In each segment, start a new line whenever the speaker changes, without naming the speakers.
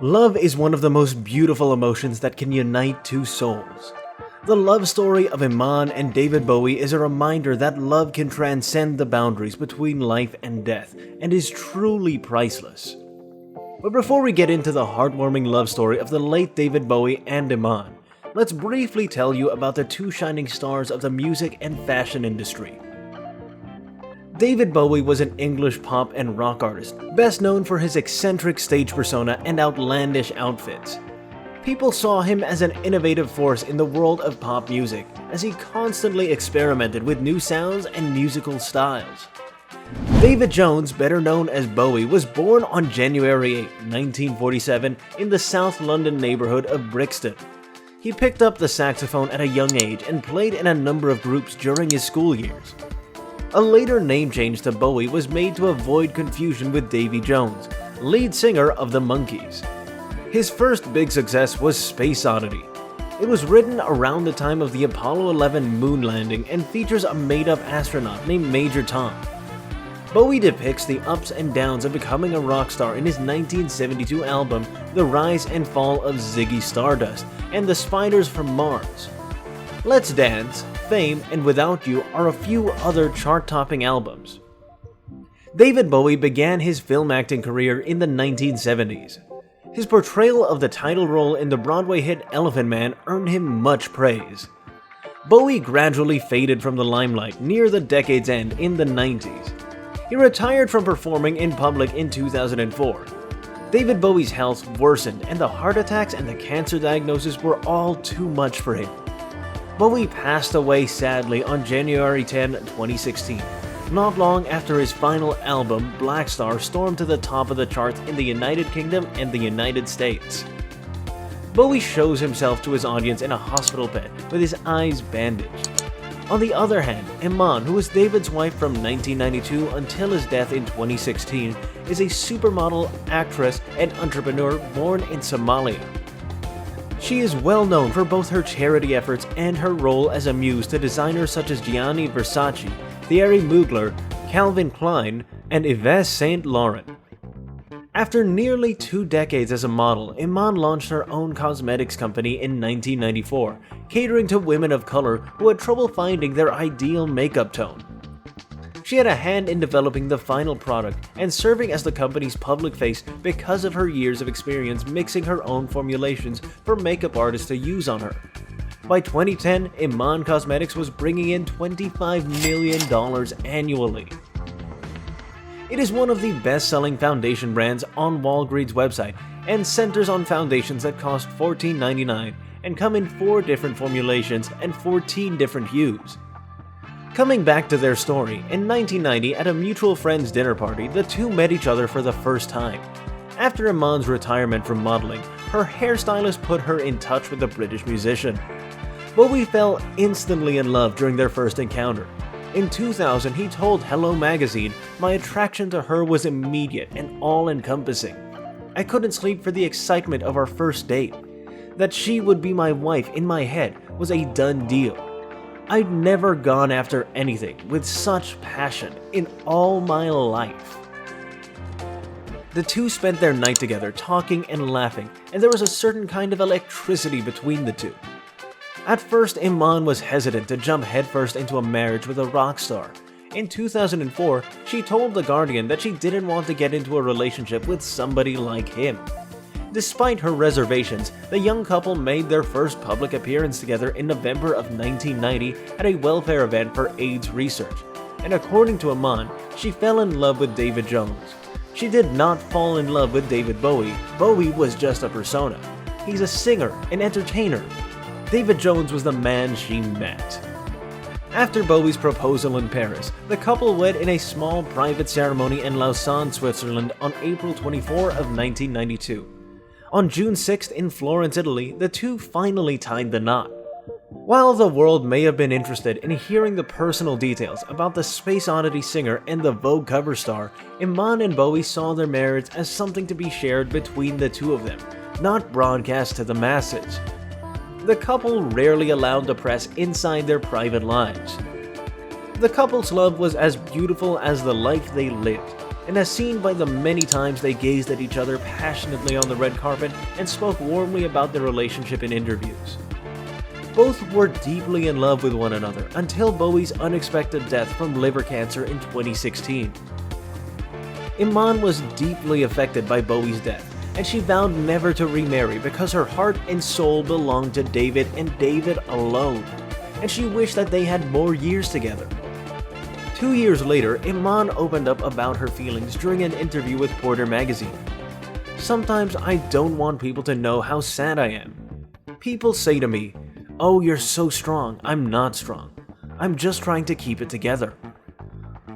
Love is one of the most beautiful emotions that can unite two souls. The love story of Iman and David Bowie is a reminder that love can transcend the boundaries between life and death and is truly priceless. But before we get into the heartwarming love story of the late David Bowie and Iman, let's briefly tell you about the two shining stars of the music and fashion industry. David Bowie was an English pop and rock artist, best known for his eccentric stage persona and outlandish outfits. People saw him as an innovative force in the world of pop music, as he constantly experimented with new sounds and musical styles. Davy Jones, better known as Bowie, was born on January 8, 1947 in the South London neighbourhood of Brixton. He picked up the saxophone at a young age and played in a number of groups during his school years. A later name change to Bowie was made to avoid confusion with Davy Jones, lead singer of the Monkees. His first big success was Space Oddity. It was written around the time of the Apollo 11 moon landing and features a made-up astronaut named Major Tom. Bowie depicts the ups and downs of becoming a rock star in his 1972 album The Rise and Fall of Ziggy Stardust and The Spiders from Mars. Let's Dance, Fame, and Without You are a few other chart-topping albums. David Bowie began his film acting career in the 1970s. His portrayal of the title role in the Broadway hit Elephant Man earned him much praise. Bowie gradually faded from the limelight near the decade's end in the 90s. He retired from performing in public in 2004. David Bowie's health worsened and the heart attacks and the cancer diagnosis were all too much for him. Bowie passed away sadly on January 10, 2016, not long after his final album, Black Star, stormed to the top of the charts in the United Kingdom and the United States. Bowie shows himself to his audience in a hospital bed with his eyes bandaged. On the other hand, Iman, who was David's wife from 1992 until his death in 2016, is a supermodel, actress, and entrepreneur born in Somalia. She is well known for both her charity efforts and her role as a muse to designers such as Gianni Versace, Thierry Mugler, Calvin Klein, and Yves Saint Laurent. After nearly 2 decades as a model, Iman launched her own cosmetics company in 1994, catering to women of color who had trouble finding their ideal makeup tone. She had a hand in developing the final product and serving as the company's public face because of her years of experience mixing her own formulations for makeup artists to use on her. By 2010, Iman Cosmetics was bringing in $25 million annually. It is one of the best-selling foundation brands on Walgreens' website and centers on foundations that cost $14.99 and come in 4 different formulations and 14 different hues. Coming back to their story, in 1990 at a mutual friend's dinner party, the two met each other for the first time. After Iman's retirement from modeling, her hairstylist put her in touch with a British musician. Bowie fell instantly in love during their first encounter. In 2000, he told Hello magazine, "My attraction to her was immediate and all-encompassing. I couldn't sleep for the excitement of our first date. That she would be my wife in my head was a done deal. I'd never gone after anything with such passion in all my life." The two spent their night together talking and laughing, and there was a certain kind of electricity between the two. At first, Iman was hesitant to jump headfirst into a marriage with a rock star. In 2004, she told The Guardian that she didn't want to get into a relationship with somebody like him. Despite her reservations, the young couple made their first public appearance together in November of 1990 at a welfare event for AIDS research, and according to Iman, she fell in love with David Jones. She did not fall in love with David Bowie. Bowie was just a persona. He's a singer, an entertainer. David Jones was the man she met. After Bowie's proposal in Paris, the couple wed in a small private ceremony in Lausanne, Switzerland on April 24 of 1992. On June 6th in Florence, Italy, the two finally tied the knot. While the world may have been interested in hearing the personal details about the Space Oddity singer and the Vogue cover star, Iman and Bowie saw their marriage as something to be shared between the two of them, not broadcast to the masses. The couple rarely allowed the press inside their private lives. The couple's love was as beautiful as the life they lived. and as seen by the many times they gazed at each other passionately on the red carpet and spoke warmly about their relationship in interviews. Both were deeply in love with one another until Bowie's unexpected death from liver cancer in 2016. Iman was deeply affected by Bowie's death, and she vowed never to remarry because her heart and soul belonged to David and David alone, and she wished that they had more years together. 2 years later, Iman opened up about her feelings during an interview with Porter magazine. "Sometimes I don't want people to know how sad I am. People say to me, 'Oh, you're so strong.' I'm not strong. I'm just trying to keep it together."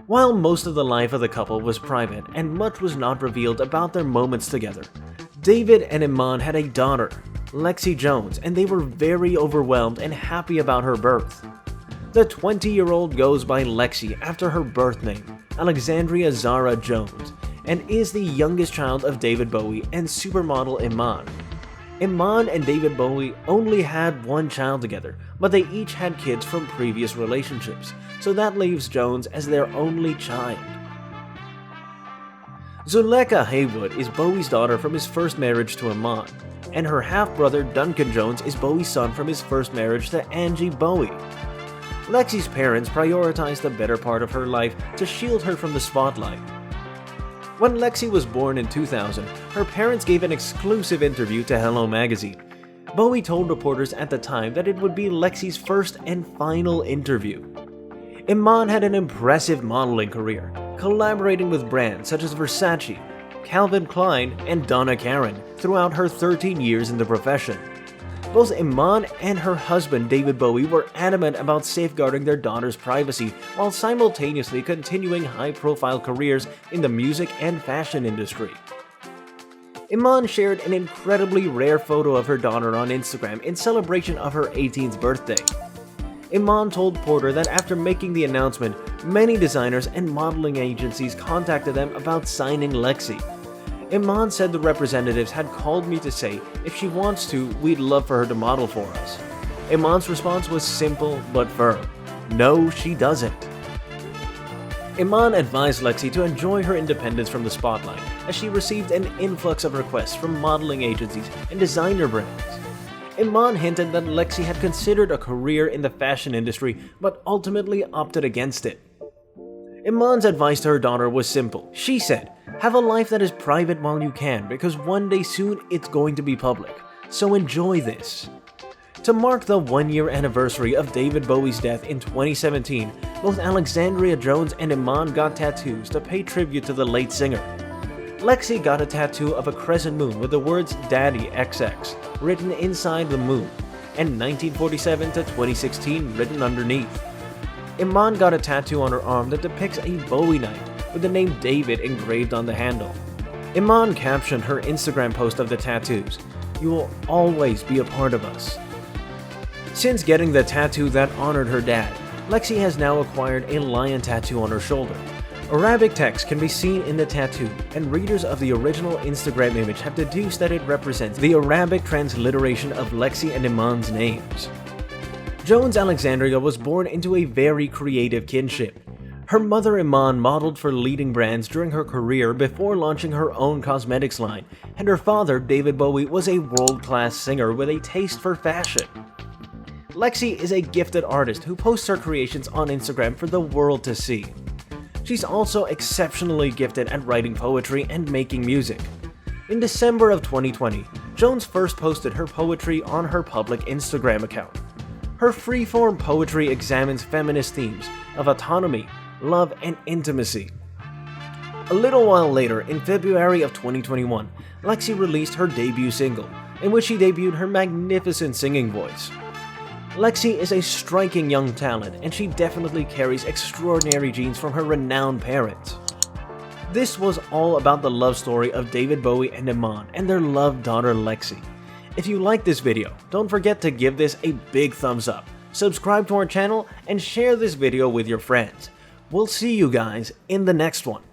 While most of the life of the couple was private and much was not revealed about their moments together, David and Iman had a daughter, Lexi Jones, and they were very overwhelmed and happy about her birth. The 20-year-old goes by Lexi after her birth name, Alexandria Zara Jones, and is the youngest child of David Bowie and supermodel Iman. Iman and David Bowie only had one child together, but they each had kids from previous relationships, so that leaves Jones as their only child. Zuleka Haywood is Bowie's daughter from his first marriage to Iman, and her half-brother Duncan Jones is Bowie's son from his first marriage to Angie Bowie. Lexi's parents prioritized the better part of her life to shield her from the spotlight. When Lexi was born in 2000, her parents gave an exclusive interview to Hello magazine. Bowie told reporters at the time that it would be Lexi's first and final interview. Iman had an impressive modeling career, collaborating with brands such as Versace, Calvin Klein, and Donna Karan throughout her 13 years in the profession. Both Iman and her husband David Bowie were adamant about safeguarding their daughter's privacy while simultaneously continuing high-profile careers in the music and fashion industry. Iman shared an incredibly rare photo of her daughter on Instagram in celebration of her 18th birthday. Iman told Porter that after making the announcement, many designers and modeling agencies contacted them about signing Lexi. Iman said the representatives had called me to say, if she wants to, we'd love for her to model for us. Iman's response was simple but firm. No, she doesn't. Iman advised Lexi to enjoy her independence from the spotlight, as she received an influx of requests from modeling agencies and designer brands. Iman hinted that Lexi had considered a career in the fashion industry but ultimately opted against it. Iman's advice to her daughter was simple. She said, "Have a life that is private while you can, because one day soon it's going to be public. So enjoy this." To mark the 1-year anniversary of David Bowie's death in 2017, both Alexandria Jones and Iman got tattoos to pay tribute to the late singer. Lexi got a tattoo of a crescent moon with the words Daddy XX written inside the moon, and 1947 to 2016 written underneath. Iman got a tattoo on her arm that depicts a Bowie knife with the name David engraved on the handle. Iman captioned her Instagram post of the tattoos, "You will always be a part of us." Since getting the tattoo that honored her dad, Lexi has now acquired a lion tattoo on her shoulder. Arabic text can be seen in the tattoo, and readers of the original Instagram image have deduced that it represents the Arabic transliteration of Lexi and Iman's names. Jones Alexandria was born into a very creative kinship. Her mother Iman modeled for leading brands during her career before launching her own cosmetics line, and her father, David Bowie, was a world-class singer with a taste for fashion. Lexi is a gifted artist who posts her creations on Instagram for the world to see. She's also exceptionally gifted at writing poetry and making music. In December of 2020, Jones first posted her poetry on her public Instagram account. Her freeform poetry examines feminist themes of autonomy, love, and intimacy. A little while later, in February of 2021, Lexi released her debut single, in which she debuted her magnificent singing voice. Lexi is a striking young talent, and she definitely carries extraordinary genes from her renowned parents. This was all about the love story of David Bowie and Iman and their loved daughter Lexi. If you like this video, don't forget to give this a big thumbs up, subscribe to our channel, and share this video with your friends. We'll see you guys in the next one.